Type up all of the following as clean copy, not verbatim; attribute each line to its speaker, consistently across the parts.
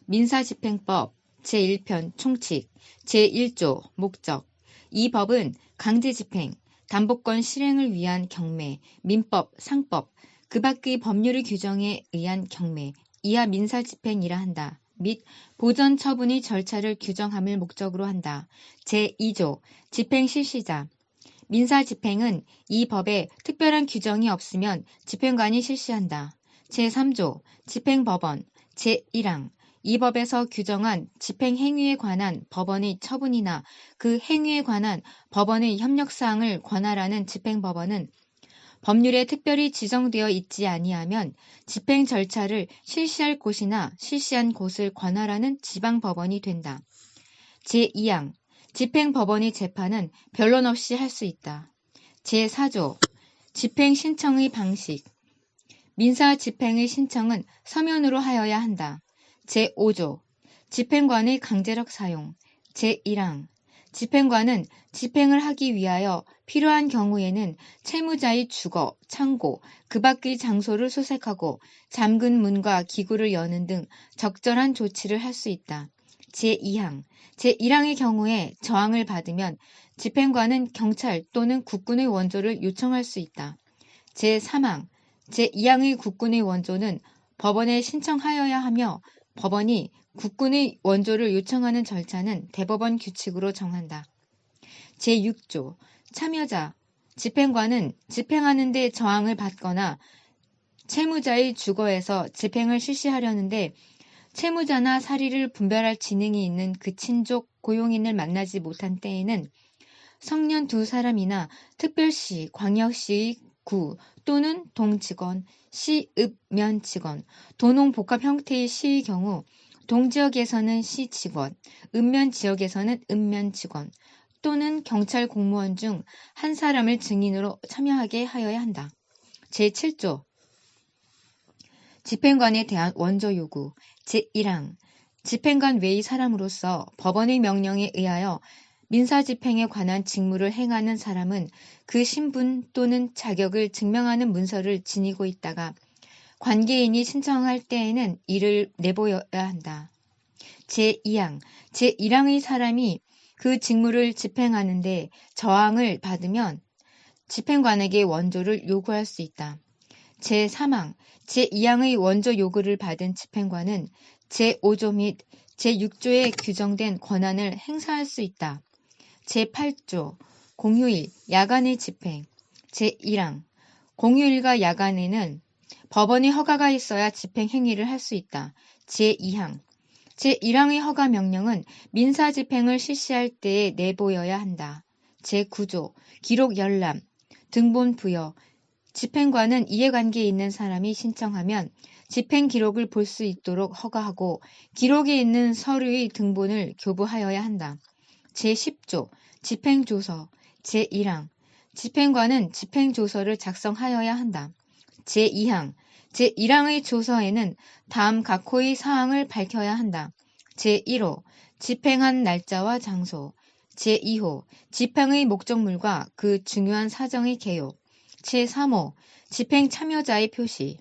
Speaker 1: 민사집행법 제1편 총칙 제1조 목적. 이 법은 강제집행, 담보권 실행을 위한 경매, 민법, 상법, 그 밖의 법률의 규정에 의한 경매, 이하 민사집행이라 한다. 및 보전 처분의 절차를 규정함을 목적으로 한다. 제2조 집행 실시자. 민사집행은 이 법에 특별한 규정이 없으면 집행관이 실시한다. 제3조 집행법원 제1항 이 법에서 규정한 집행행위에 관한 법원의 처분이나 그 행위에 관한 법원의 협력사항을 관할하는 집행법원은 법률에 특별히 지정되어 있지 아니하면 집행 절차를 실시할 곳이나 실시한 곳을 관할하는 지방법원이 된다. 제2항 집행법원의 재판은 변론 없이 할 수 있다. 제4조 집행신청의 방식. 민사집행의 신청은 서면으로 하여야 한다. 제5조 집행관의 강제력 사용. 제1항 집행관은 집행을 하기 위하여 필요한 경우에는 채무자의 주거, 창고, 그 밖의 장소를 수색하고 잠근 문과 기구를 여는 등 적절한 조치를 할 수 있다. 제2항 제1항의 경우에 저항을 받으면 집행관은 경찰 또는 국군의 원조를 요청할 수 있다. 제3항 제2항의 국군의 원조는 법원에 신청하여야 하며 법원이 국군의 원조를 요청하는 절차는 대법원 규칙으로 정한다. 제6조 참여자. 집행관은 집행하는 데 저항을 받거나 채무자의 주거에서 집행을 실시하려는데 채무자나 사리를 분별할 지능이 있는 그 친족, 고용인을 만나지 못한 때에는 성년 두 사람이나 특별시, 광역시의 구 또는 동직원, 시읍면 직원, 도농복합 형태의 시의 경우 동지역에서는 시직원, 읍면 지역에서는 읍면 직원 또는 경찰 공무원 중 한 사람을 증인으로 참여하게 하여야 한다. 제7조 집행관에 대한 원조 요구. 제1항 집행관 외의 사람으로서 법원의 명령에 의하여 민사집행에 관한 직무를 행하는 사람은 그 신분 또는 자격을 증명하는 문서를 지니고 있다가 관계인이 신청할 때에는 이를 내보여야 한다. 제2항 제1항의 사람이 그 직무를 집행하는데 저항을 받으면 집행관에게 원조를 요구할 수 있다. 제3항 제2항의 원조 요구를 받은 집행관은 제5조 및 제6조에 규정된 권한을 행사할 수 있다. 제8조 공휴일, 야간의 집행. 제1항 공휴일과 야간에는 법원의 허가가 있어야 집행 행위를 할 수 있다. 제2항 제1항의 허가 명령은 민사집행을 실시할 때에 내보여야 한다. 제9조 기록 열람, 등본 부여. 집행관은 이해관계에 있는 사람이 신청하면 집행 기록을 볼 수 있도록 허가하고 기록에 있는 서류의 등본을 교부하여야 한다. 제10조 집행조서. 제1항 집행관은 집행조서를 작성하여야 한다. 제2항 제1항의 조서에는 다음 각호의 사항을 밝혀야 한다. 제1호 집행한 날짜와 장소. 제2호 집행의 목적물과 그 중요한 사정의 개요. 제3호 집행 참여자의 표시.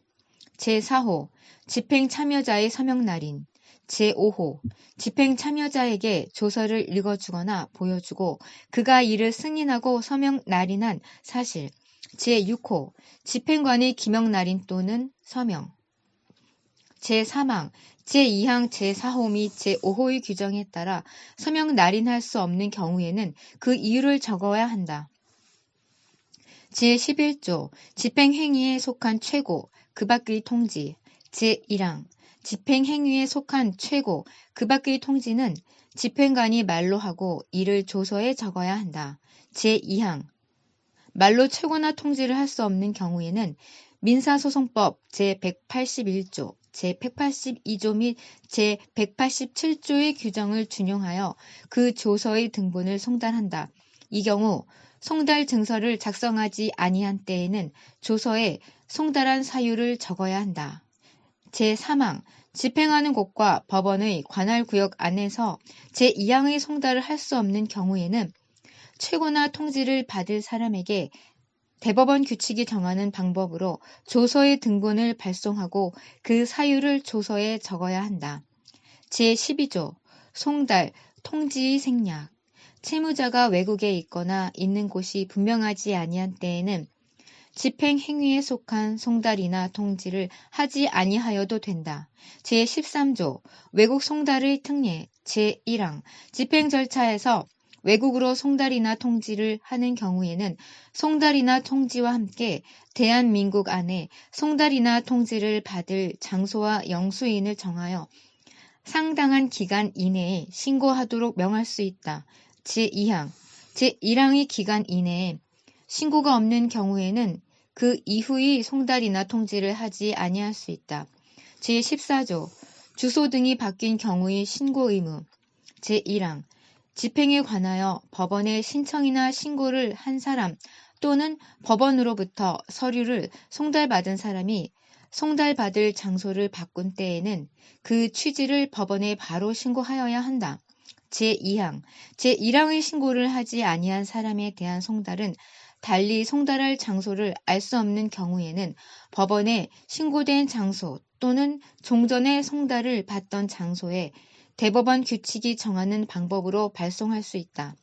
Speaker 1: 제4호 집행 참여자의 서명날인. 제5호 집행 참여자에게 조서를 읽어주거나 보여주고 그가 이를 승인하고 서명 날인한 사실. 제6호 집행관의 기명 날인 또는 서명. 제3항 제2항 제4호 및 제5호의 규정에 따라 서명 날인할 수 없는 경우에는 그 이유를 적어야 한다. 제11조 집행행위에 속한 최고, 그 밖의 통지. 제1항 집행행위에 속한 최고, 그 밖의 통지는 집행관이 말로 하고 이를 조서에 적어야 한다. 제2항 말로 최고나 통지를 할 수 없는 경우에는 민사소송법 제181조, 제182조 및 제187조의 규정을 준용하여 그 조서의 등본을 송달한다. 이 경우 송달 증서를 작성하지 아니한 때에는 조서에 송달한 사유를 적어야 한다. 제3항 집행하는 곳과 법원의 관할구역 안에서 제2항의 송달을 할 수 없는 경우에는 최고나 통지를 받을 사람에게 대법원 규칙이 정하는 방법으로 조서의 등본을 발송하고 그 사유를 조서에 적어야 한다. 제12조 송달, 통지의 생략. 채무자가 외국에 있거나 있는 곳이 분명하지 아니한 때에는 집행 행위에 속한 송달이나 통지를 하지 아니하여도 된다. 제13조 외국 송달의 특례. 제1항 집행 절차에서 외국으로 송달이나 통지를 하는 경우에는 송달이나 통지와 함께 대한민국 안에 송달이나 통지를 받을 장소와 영수인을 정하여 상당한 기간 이내에 신고하도록 명할 수 있다. 제2항 제1항의 기간 이내에 신고가 없는 경우에는 그 이후의 송달이나 통지를 하지 아니할 수 있다. 제14조 주소 등이 바뀐 경우의 신고 의무. 제1항 집행에 관하여 법원에 신청이나 신고를 한 사람 또는 법원으로부터 서류를 송달받은 사람이 송달받을 장소를 바꾼 때에는 그 취지를 법원에 바로 신고하여야 한다. 제2항 제1항의 신고를 하지 아니한 사람에 대한 송달은 달리 송달할 장소를 알 수 없는 경우에는 법원에 신고된 장소 또는 종전에 송달을 받던 장소에 대법원 규칙이 정하는 방법으로 발송할 수 있다.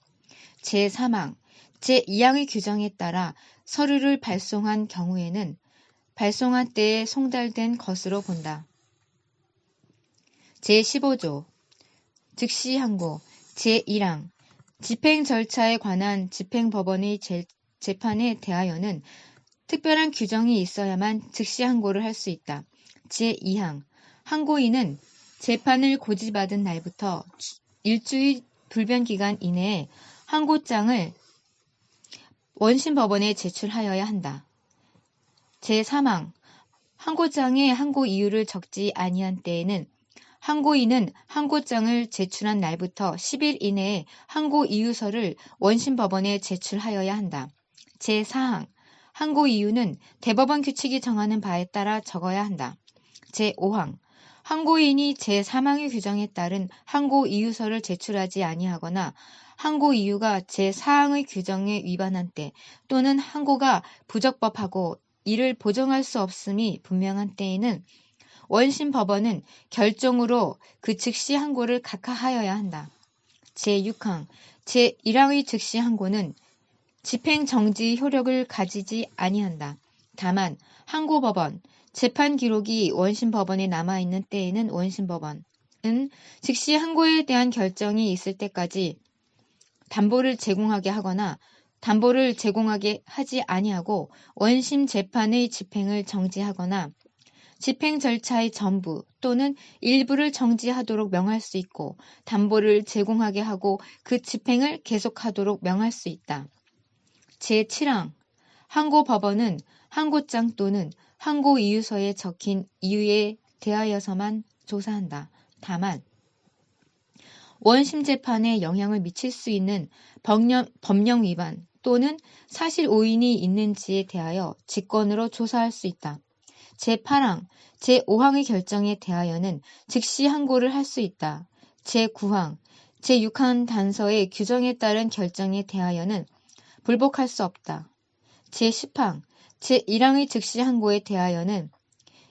Speaker 1: 제3항 제2항의 규정에 따라 서류를 발송한 경우에는 발송한 때에 송달된 것으로 본다. 제15조 즉시 항고. 제1항 집행 절차에 관한 집행법원의 재판에 대하여는 특별한 규정이 있어야만 즉시 항고를 할 수 있다. 제2항 항고인은 재판을 고지받은 날부터 일주일 불변기간 이내에 항고장을 원심법원에 제출하여야 한다. 제3항 항고장에 항고 이유를 적지 아니한 때에는 항고인은 항고장을 제출한 날부터 10일 이내에 항고 이유서를 원심법원에 제출하여야 한다. 제4항 항고 이유는 대법원 규칙이 정하는 바에 따라 적어야 한다. 제5항 항고인이 제3항의 규정에 따른 항고 이유서를 제출하지 아니하거나 항고 이유가 제4항의 규정에 위반한 때 또는 항고가 부적법하고 이를 보정할 수 없음이 분명한 때에는 원심법원은 결정으로 그 즉시 항고를 각하하여야 한다. 제6항 제1항의 즉시 항고는 집행 정지 효력을 가지지 아니한다. 다만 항고법원, 재판 기록이 원심법원에 남아있는 때에는 원심법원은 즉시 항고에 대한 결정이 있을 때까지 담보를 제공하게 하거나 담보를 제공하게 하지 아니하고 원심 재판의 집행을 정지하거나 집행 절차의 전부 또는 일부를 정지하도록 명할 수 있고 담보를 제공하게 하고 그 집행을 계속하도록 명할 수 있다. 제7항 항고법원은 항고장 또는 항고 이유서에 적힌 이유에 대하여서만 조사한다. 다만 원심 재판에 영향을 미칠 수 있는 법령 위반 또는 사실 오인이 있는지에 대하여 직권으로 조사할 수 있다. 제8항, 제5항의 결정에 대하여는 즉시 항고를 할 수 있다. 제9항, 제6항 단서의 규정에 따른 결정에 대하여는 불복할 수 없다. 제10항, 제1항의 즉시 항고에 대하여는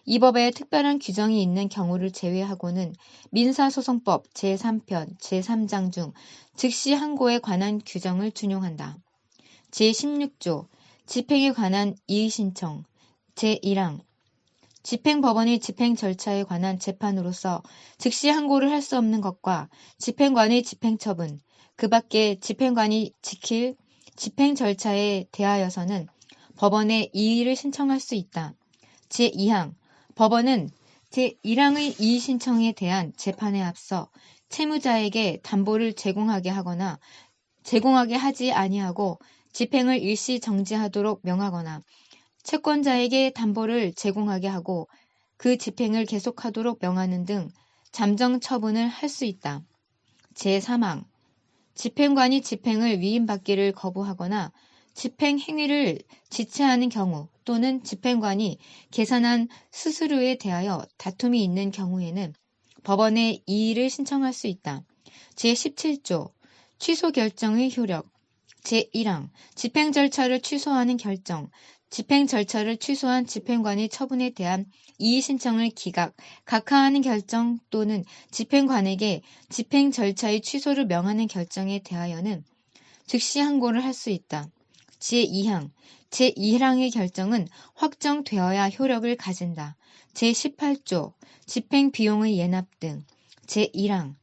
Speaker 1: 이 법에 특별한 규정이 있는 경우를 제외하고는 민사소송법 제3편 제3장 중 즉시 항고에 관한 규정을 준용한다. 제16조 집행에 관한 이의신청 제1항 집행법원의 집행 절차에 관한 재판으로서 즉시 항고를 할 수 없는 것과 집행관의 집행처분, 그 밖에 집행관이 지킬 집행 절차에 대하여서는 법원에 이의를 신청할 수 있다. 제2항 법원은 제1항의 이의 신청에 대한 재판에 앞서 채무자에게 담보를 제공하게 하거나 제공하게 하지 아니하고 집행을 일시 정지하도록 명하거나 채권자에게 담보를 제공하게 하고 그 집행을 계속하도록 명하는 등 잠정 처분을 할 수 있다. 제3항 집행관이 집행을 위임받기를 거부하거나 집행 행위를 지체하는 경우 또는 집행관이 계산한 수수료에 대하여 다툼이 있는 경우에는 법원에 이의를 신청할 수 있다. 제17조 취소 결정의 효력 제1항 집행 절차를 취소하는 결정 집행 절차를 취소한 집행관의 처분에 대한 이의 신청을 각하하는 결정 또는 집행관에게 집행 절차의 취소를 명하는 결정에 대하여는 즉시 항고를 할 수 있다. 제2항, 제1항의 결정은 확정되어야 효력을 가진다. 제18조, 집행 비용의 예납 등. 제1항,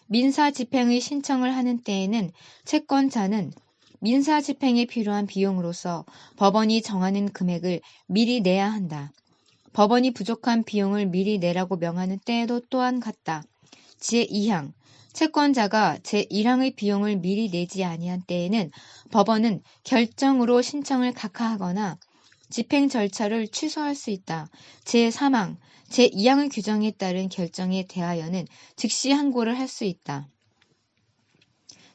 Speaker 1: 민사 집행의 신청을 하는 때에는 채권자는 민사 집행에 필요한 비용으로서 법원이 정하는 금액을 미리 내야 한다. 법원이 부족한 비용을 미리 내라고 명하는 때에도 또한 같다. 제2항, 채권자가 제1항의 비용을 미리 내지 아니한 때에는 법원은 결정으로 신청을 각하하거나 집행 절차를 취소할 수 있다. 제3항, 제2항의 규정에 따른 결정에 대하여는 즉시 항고를 할 수 있다.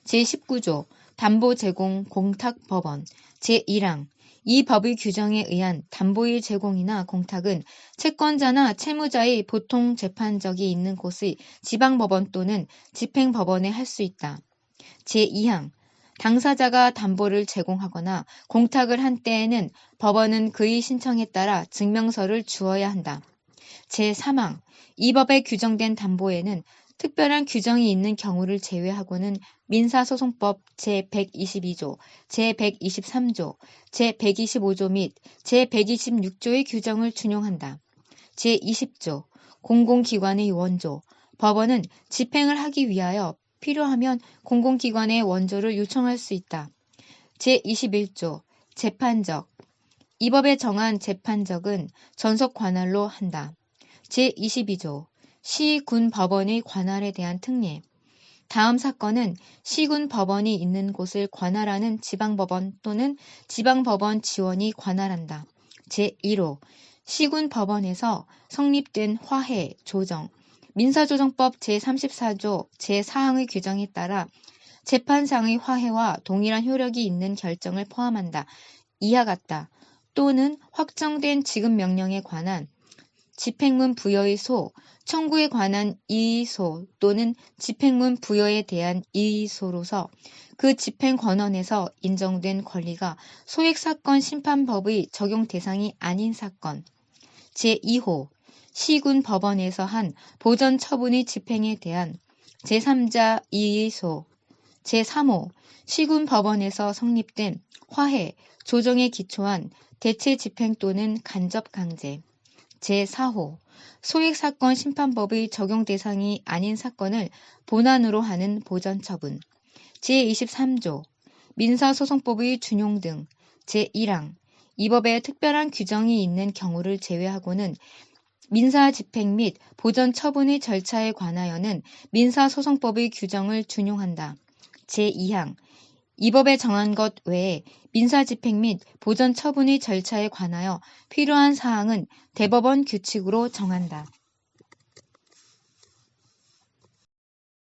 Speaker 1: 제19조 담보 제공 공탁법원 제1항 이 법의 규정에 의한 담보의 제공이나 공탁은 채권자나 채무자의 보통 재판적이 있는 곳의 지방법원 또는 집행법원에 할 수 있다. 제2항 당사자가 담보를 제공하거나 공탁을 한 때에는 법원은 그의 신청에 따라 증명서를 주어야 한다. 제3항 이 법에 규정된 담보에는 특별한 규정이 있는 경우를 제외하고는 민사소송법 제122조, 제123조, 제125조 및 제126조의 규정을 준용한다. 제20조 공공기관의 원조 법원은 집행을 하기 위하여 필요하면 공공기관의 원조를 요청할 수 있다. 제21조 재판적 이 법에 정한 재판적은 전속 관할로 한다. 제22조 시군 법원의 관할에 대한 특례 다음 사건은 시군 법원이 있는 곳을 관할하는 지방법원 또는 지방법원 지원이 관할한다. 제1호 시군 법원에서 성립된 화해, 조정, 민사조정법 제34조 제4항의 규정에 따라 재판상의 화해와 동일한 효력이 있는 결정을 포함한다. 이와 같다. 또는 확정된 지급명령에 관한 집행문 부여의 소, 청구에 관한 이의소 또는 집행문 부여에 대한 이의소로서 그 집행 권한에서 인정된 권리가 소액사건 심판법의 적용 대상이 아닌 사건. 제2호 시군 법원에서 한 보전 처분의 집행에 대한 제3자 이의소. 제3호 시군 법원에서 성립된 화해, 조정에 기초한 대체 집행 또는 간접 강제. 제4호 소액사건 심판법의 적용 대상이 아닌 사건을 본안으로 하는 보전처분. 제23조 민사소송법의 준용 등. 제1항 이 법에 특별한 규정이 있는 경우를 제외하고는 민사집행 및 보전처분의 절차에 관하여는 민사소송법의 규정을 준용한다. 제2항 이 법에 정한 것 외에 민사집행 및 보전처분의 절차에 관하여 필요한 사항은 대법원 규칙으로 정한다.